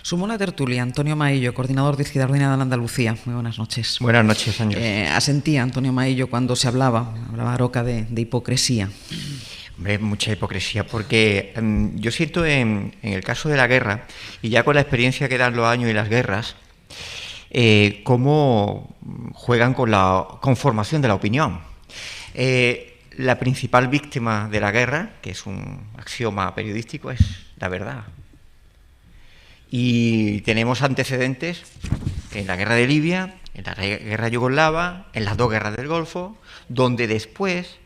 Sumó la tertulia Antonio Maillo, coordinador de Izquierda Unida de Andalucía. Muy buenas noches. Buenas noches, Ángel. Asentía Antonio Maillo cuando se hablaba Aroca de hipocresía. Hombre, mucha hipocresía, porque yo siento en el caso de la guerra, y ya con la experiencia que dan los años y las guerras, cómo juegan con la conformación de la opinión. La principal víctima de la guerra, que es un axioma periodístico, es la verdad. Y tenemos antecedentes en la guerra de Libia, en la guerra yugoslava, en las dos guerras del Golfo, donde después,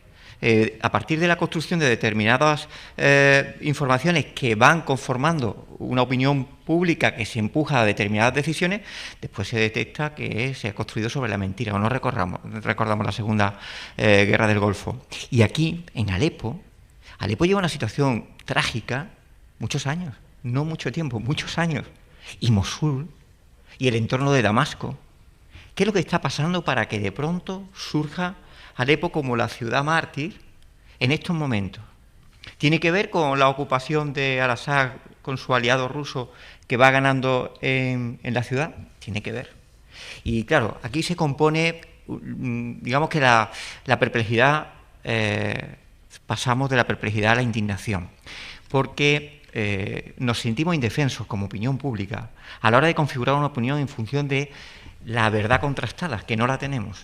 a partir de la construcción de determinadas informaciones que van conformando una opinión pública que se empuja a determinadas decisiones, después se detecta que se ha construido sobre la mentira. O no recordamos la segunda guerra del Golfo. Y aquí, en Alepo lleva una situación trágica muchos años. No mucho tiempo, muchos años. Y Mosul y el entorno de Damasco. ¿Qué es lo que está pasando para que de pronto surja Alepo como la ciudad mártir en estos momentos? ¿Tiene que ver con la ocupación de Al-Assad con su aliado ruso que va ganando en la ciudad? Tiene que ver. Y claro, aquí se compone, digamos que la perplejidad, pasamos de la perplejidad a la indignación. Porque nos sentimos indefensos como opinión pública a la hora de configurar una opinión en función de la verdad contrastada, que no la tenemos.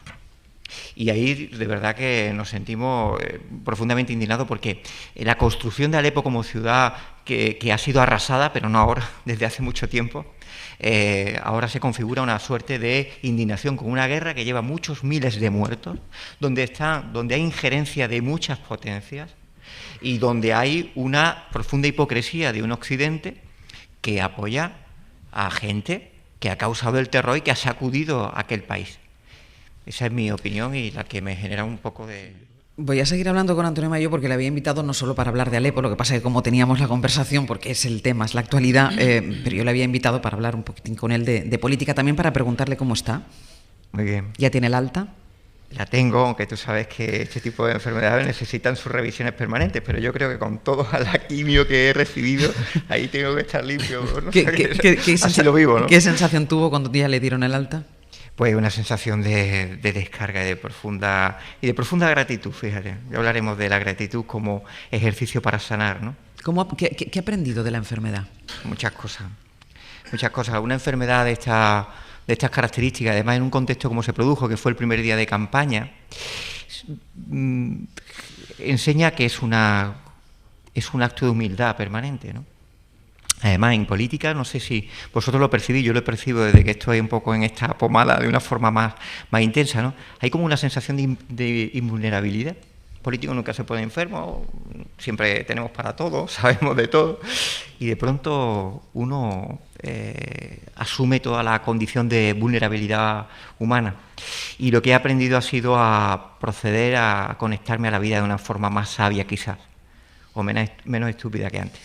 Y ahí de verdad que nos sentimos profundamente indignados porque la construcción de Alepo como ciudad que ha sido arrasada, pero no ahora, desde hace mucho tiempo, ahora se configura una suerte de indignación con una guerra que lleva muchos miles de muertos, donde hay injerencia de muchas potencias, y donde hay una profunda hipocresía de un Occidente que apoya a gente que ha causado el terror y que ha sacudido a aquel país. Esa es mi opinión y la que me genera un poco de... Voy a seguir hablando con Antonio Maillo porque le había invitado no solo para hablar de Alepo, lo que pasa es que como teníamos la conversación, porque es el tema, es la actualidad, pero yo le había invitado para hablar un poquitín con él de política, también para preguntarle cómo está. Muy bien. ¿Ya tiene el alta? La tengo, aunque tú sabes que este tipo de enfermedades necesitan sus revisiones permanentes, pero yo creo que con toda la quimio que he recibido, ahí tengo que estar limpio. ¿No? Así lo vivo, ¿no? ¿Qué sensación tuvo cuando ya le dieron el alta? Pues una sensación de descarga y de profunda gratitud, fíjate. Ya hablaremos de la gratitud como ejercicio para sanar, ¿no? ¿Qué ha aprendido de la enfermedad? Muchas cosas. Una enfermedad de estas características, además en un contexto como se produjo, que fue el primer día de campaña, enseña que es un acto de humildad permanente, ¿no? Además, en política, no sé si vosotros lo percibís, yo lo percibo desde que estoy un poco en esta pomada de una forma más intensa, ¿no? Hay como una sensación de invulnerabilidad. El político nunca se pone enfermo, siempre tenemos para todo, sabemos de todo, y de pronto uno asume toda la condición de vulnerabilidad humana. Y lo que he aprendido ha sido a proceder a conectarme a la vida de una forma más sabia, quizás, o menos estúpida que antes.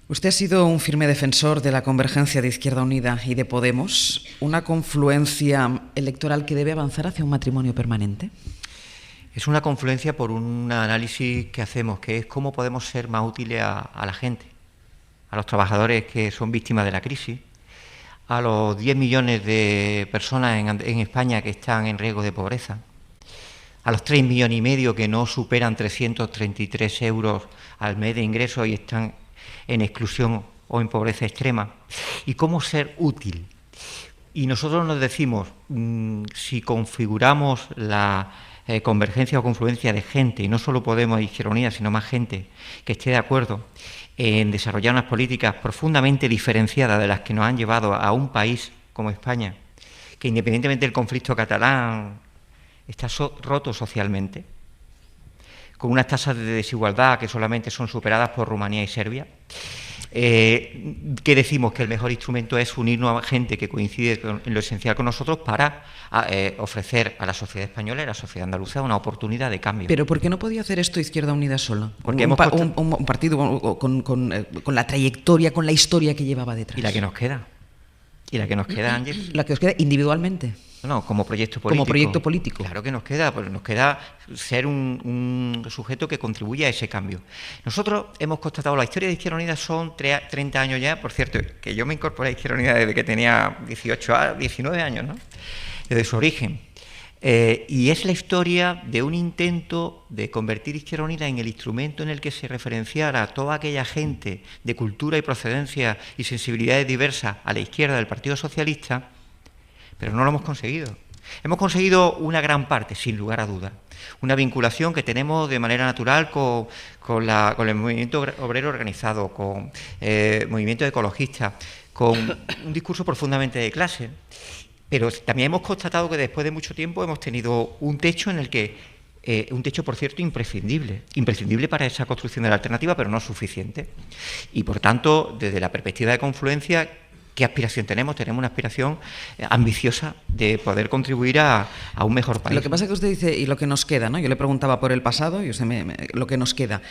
Usted ha sido un firme defensor de la convergencia de Izquierda Unida y de Podemos, una confluencia electoral que debe avanzar hacia un matrimonio permanente. Es una confluencia por un análisis que hacemos, que es cómo podemos ser más útiles a la gente, a los trabajadores que son víctimas de la crisis, a los 10 millones de personas en España que están en riesgo de pobreza, a los 3,5 millones que no superan 333 euros al mes de ingresos y están en exclusión o en pobreza extrema, y cómo ser útil. Y nosotros nos decimos, si configuramos la convergencia o confluencia de gente, y no solo Podemos e Izquierda Unida, sino más gente que esté de acuerdo en desarrollar unas políticas profundamente diferenciadas de las que nos han llevado a un país como España, que independientemente del conflicto catalán está roto socialmente, con unas tasas de desigualdad que solamente son superadas por Rumanía y Serbia, que decimos que el mejor instrumento es unirnos a gente que coincide en lo esencial con nosotros para ofrecer a la sociedad española y a la sociedad andaluza una oportunidad de cambio. ¿Pero por qué no podía hacer esto Izquierda Unida sola? Porque un partido con la trayectoria, con la historia que llevaba detrás. Y la que nos queda, Ángel. La que os queda individualmente. No, como proyecto político. Como proyecto político. Claro que nos queda, pues nos queda ser un sujeto que contribuya a ese cambio. Nosotros hemos constatado, la historia de Izquierda Unida son 30 años ya, por cierto, que yo me incorporé a Izquierda Unida desde que tenía 19 años, ¿no? Desde su origen. Y es la historia de un intento de convertir Izquierda Unida en el instrumento en el que se referenciara a toda aquella gente de cultura y procedencia y sensibilidades diversas a la izquierda del Partido Socialista, pero no lo hemos conseguido. Hemos conseguido una gran parte, sin lugar a dudas. Una vinculación que tenemos de manera natural con el movimiento obrero organizado, con movimientos ecologistas, con un discurso profundamente de clase. Pero también hemos constatado que después de mucho tiempo hemos tenido un techo en el que, un techo, por cierto, imprescindible para esa construcción de la alternativa, pero no suficiente. Y, por tanto, desde la perspectiva de confluencia, ¿qué aspiración tenemos? Tenemos una aspiración ambiciosa de poder contribuir a un mejor país. Lo que pasa es que usted dice, y lo que nos queda, ¿no? Yo le preguntaba por el pasado y usted lo que nos queda.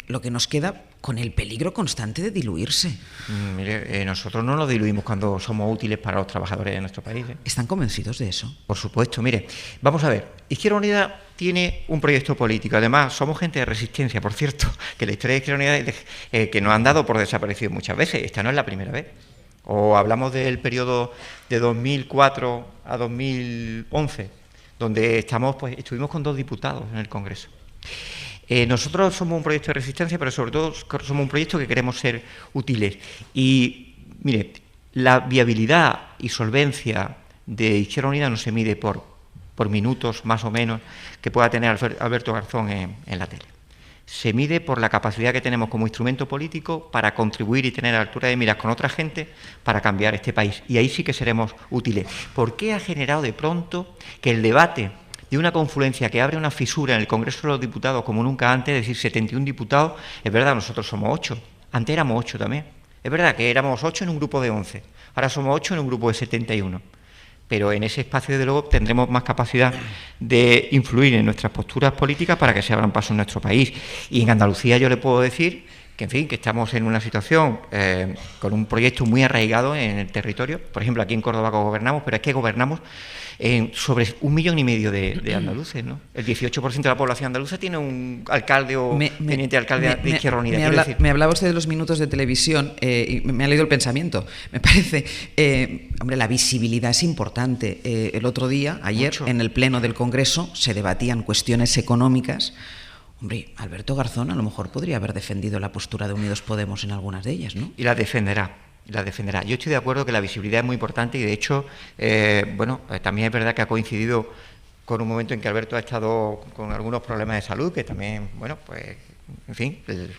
Lo que nos queda con el peligro constante de diluirse. Mire, nosotros no nos diluimos cuando somos útiles para los trabajadores de nuestro país. ¿Están convencidos de eso? Por supuesto, mire, vamos a ver, Izquierda Unida tiene un proyecto político, además somos gente de resistencia, por cierto, que la historia de Izquierda Unida que nos han dado por desaparecido muchas veces, esta no es la primera vez. O hablamos del periodo de 2004 a 2011, donde estuvimos con 2 diputados en el Congreso. Nosotros somos un proyecto de resistencia, pero sobre todo somos un proyecto que queremos ser útiles. Y, mire, la viabilidad y solvencia de Izquierda Unida no se mide por minutos, más o menos, que pueda tener Alberto Garzón en la tele. Se mide por la capacidad que tenemos como instrumento político para contribuir y tener altura de miras con otra gente para cambiar este país. Y ahí sí que seremos útiles. ¿Por qué ha generado de pronto que el debate de una confluencia que abre una fisura en el Congreso de los Diputados como nunca antes, es decir, 71 diputados, es verdad, nosotros somos 8, antes éramos 8 también, es verdad que éramos 8 en un grupo de 11, ahora somos 8 en un grupo de 71, pero en ese espacio, desde luego, tendremos más capacidad de influir en nuestras posturas políticas para que se abran pasos en nuestro país. Y en Andalucía yo le puedo decir que, en fin, que estamos en una situación con un proyecto muy arraigado en el territorio. Por ejemplo, aquí en Córdoba gobernamos, pero es que gobernamos sobre 1,5 millones de andaluces, ¿no? El 18% de la población andaluza tiene un alcalde o teniente alcalde de Izquierda Unida. Me hablaba usted de los minutos de televisión y me ha leído el pensamiento. Me parece, hombre, la visibilidad es importante. El otro día, ayer, en el Pleno del Congreso, se debatían cuestiones económicas. Hombre, Alberto Garzón a lo mejor podría haber defendido la postura de Unidos Podemos en algunas de ellas, ¿no? Y la defenderá. Yo estoy de acuerdo que la visibilidad es muy importante y, de hecho, también es verdad que ha coincidido con un momento en que Alberto ha estado con algunos problemas de salud, que también, bueno, pues, en fin... Que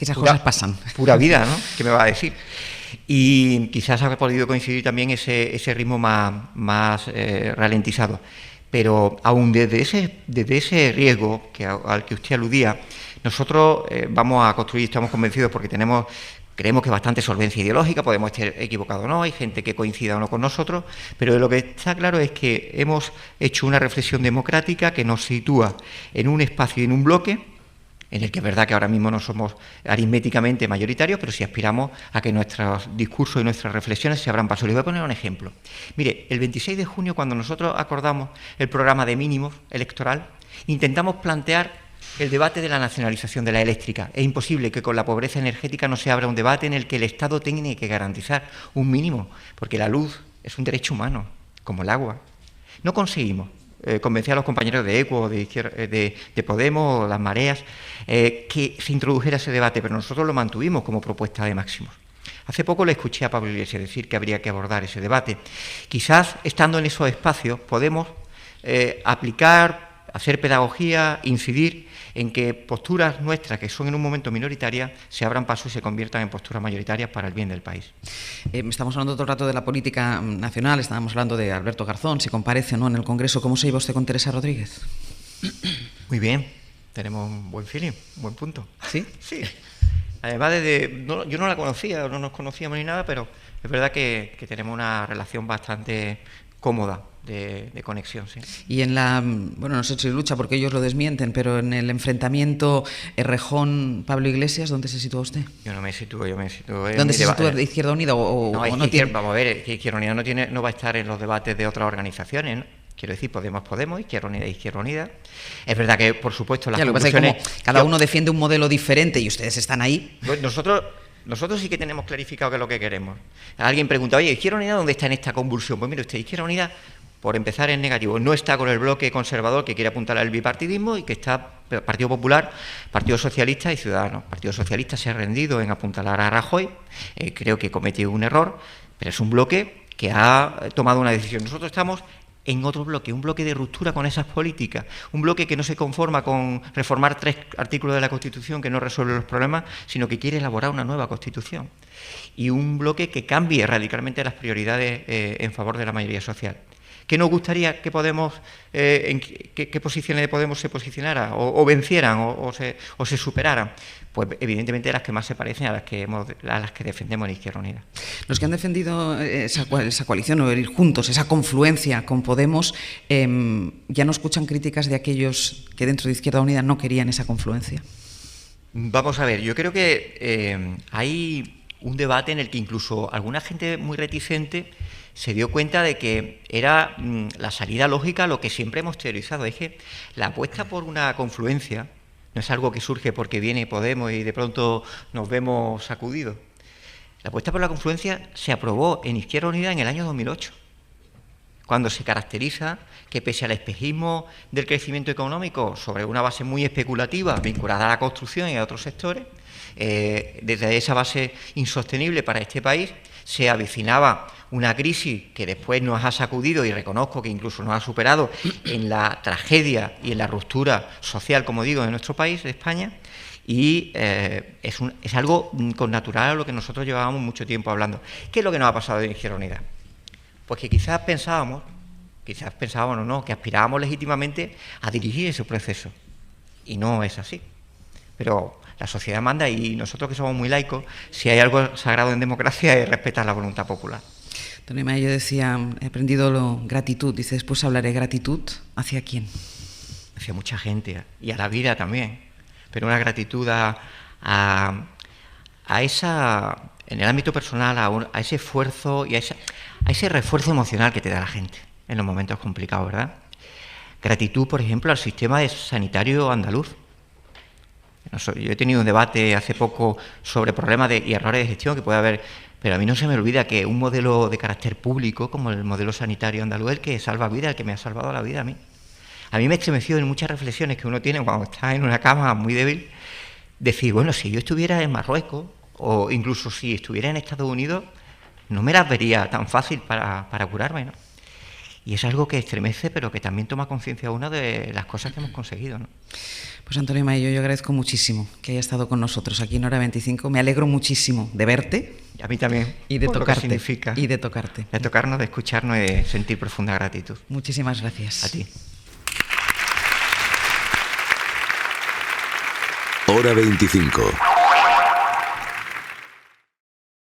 esas cosas pasan. Pura vida, ¿no? ¿Qué me va a decir? Y quizás ha podido coincidir también ese ritmo más ralentizado. Pero aún desde ese riesgo al que usted aludía, nosotros vamos a construir, estamos convencidos porque creemos que bastante solvencia ideológica, podemos estar equivocados o no, hay gente que coincida o no con nosotros, pero lo que está claro es que hemos hecho una reflexión democrática que nos sitúa en un espacio y en un bloque, en el que es verdad que ahora mismo no somos aritméticamente mayoritarios, pero sí aspiramos a que nuestros discursos y nuestras reflexiones se abran paso. Les voy a poner un ejemplo. Mire, el 26 de junio, cuando nosotros acordamos el programa de mínimos electoral, intentamos plantear el debate de la nacionalización de la eléctrica. Es imposible que con la pobreza energética no se abra un debate en el que el Estado tiene que garantizar un mínimo, porque la luz es un derecho humano, como el agua. No conseguimos convencer a los compañeros de ECUO, de Podemos, o las Mareas, que se introdujera ese debate, pero nosotros lo mantuvimos como propuesta de máximos. Hace poco le escuché a Pablo Iglesias decir que habría que abordar ese debate. Quizás, estando en esos espacios, podemos aplicar, hacer pedagogía, incidir en que posturas nuestras, que son en un momento minoritarias, se abran paso y se conviertan en posturas mayoritarias para el bien del país. Estamos hablando todo el rato de la política nacional, estábamos hablando de Alberto Garzón, si comparece o no en el Congreso. ¿Cómo se lleva usted con Teresa Rodríguez? Muy bien, tenemos un buen feeling, un buen punto. ¿Sí? Sí. Además, yo no la conocía, no nos conocíamos ni nada, pero es verdad que tenemos una relación bastante cómoda de conexión, sí. Y en la, bueno, no sé si lucha porque ellos lo desmienten, pero en el enfrentamiento Errejón-Pablo Iglesias, ¿dónde se sitúa usted? Yo me sitúo ¿Dónde se sitúa? ¿De Izquierda Unida o no tiene? Vamos a ver, Izquierda Unida no va a estar en los debates de otras organizaciones, ¿no? Quiero decir, Podemos, Izquierda Unida. Es verdad que, por supuesto, las conclusiones... Lo que pasa es que cada uno defiende un modelo diferente y ustedes están ahí. Nosotros sí que tenemos clarificado qué es lo que queremos. Alguien pregunta, oye, ¿Izquierda Unida dónde está en esta convulsión? Pues mire usted, Izquierda Unida, por empezar, es negativo. No está con el bloque conservador que quiere apuntar al bipartidismo y que está Partido Popular, Partido Socialista y Ciudadanos. Partido Socialista se ha rendido en apuntalar a Rajoy, creo que cometió un error, pero es un bloque que ha tomado una decisión. Nosotros estamos en otro bloque, un bloque de ruptura con esas políticas, un bloque que no se conforma con reformar 3 artículos de la Constitución que no resuelven los problemas, sino que quiere elaborar una nueva Constitución. Y un bloque que cambie radicalmente las prioridades en favor de la mayoría social. ¿Qué nos gustaría que Podemos, en qué posiciones de Podemos se posicionara o vencieran o se superaran? Pues evidentemente las que más se parecen a las que defendemos en Izquierda Unida. Los que han defendido esa coalición o ir juntos, esa confluencia con Podemos, ¿ya no escuchan críticas de aquellos que dentro de Izquierda Unida no querían esa confluencia? Vamos a ver, yo creo que hay un debate en el que incluso alguna gente muy reticente se dio cuenta de que era la salida lógica lo que siempre hemos teorizado. Es que la apuesta por una confluencia no es algo que surge porque viene Podemos y de pronto nos vemos sacudidos. La apuesta por la confluencia se aprobó en Izquierda Unida en el año 2008, cuando se caracteriza que pese al espejismo del crecimiento económico sobre una base muy especulativa vinculada a la construcción y a otros sectores, desde esa base insostenible para este país, se avecinaba una crisis que después nos ha sacudido y reconozco que incluso nos ha superado en la tragedia y en la ruptura social, como digo, de nuestro país, de España, y es algo connatural a lo que nosotros llevábamos mucho tiempo hablando. ¿Qué es lo que nos ha pasado en Izquierda Unida? Pues que quizás pensábamos o no, que aspirábamos legítimamente a dirigir ese proceso, y no es así. Pero la sociedad manda y nosotros que somos muy laicos, si hay algo sagrado en democracia es respetar la voluntad popular. Antonio Maillo decía, he aprendido gratitud, dice, después hablaré gratitud, ¿hacia quién? Hacia mucha gente y a la vida también, pero una gratitud a esa, en el ámbito personal, a ese esfuerzo y a ese refuerzo emocional que te da la gente en los momentos complicados, ¿verdad? Gratitud, por ejemplo, al sistema sanitario andaluz. Yo he tenido un debate hace poco sobre problemas y errores de gestión que puede haber, pero a mí no se me olvida que un modelo de carácter público como el modelo sanitario andaluz es el que salva vidas, el que me ha salvado la vida a mí. A mí me estremeció en muchas reflexiones que uno tiene cuando está en una cama muy débil, decir, bueno, si yo estuviera en Marruecos o incluso si estuviera en Estados Unidos, no me las vería tan fácil para curarme, ¿no? Y es algo que estremece, pero que también toma conciencia uno de las cosas que hemos conseguido, ¿no? Pues Antonio Maillo, yo agradezco muchísimo que haya estado con nosotros aquí en Hora 25. Me alegro muchísimo de verte. Y a mí también. Y de tocarte. Lo que significa. Y de tocarte. De tocarnos, de escucharnos y de sentir profunda gratitud. Muchísimas gracias. A ti. Hora 25.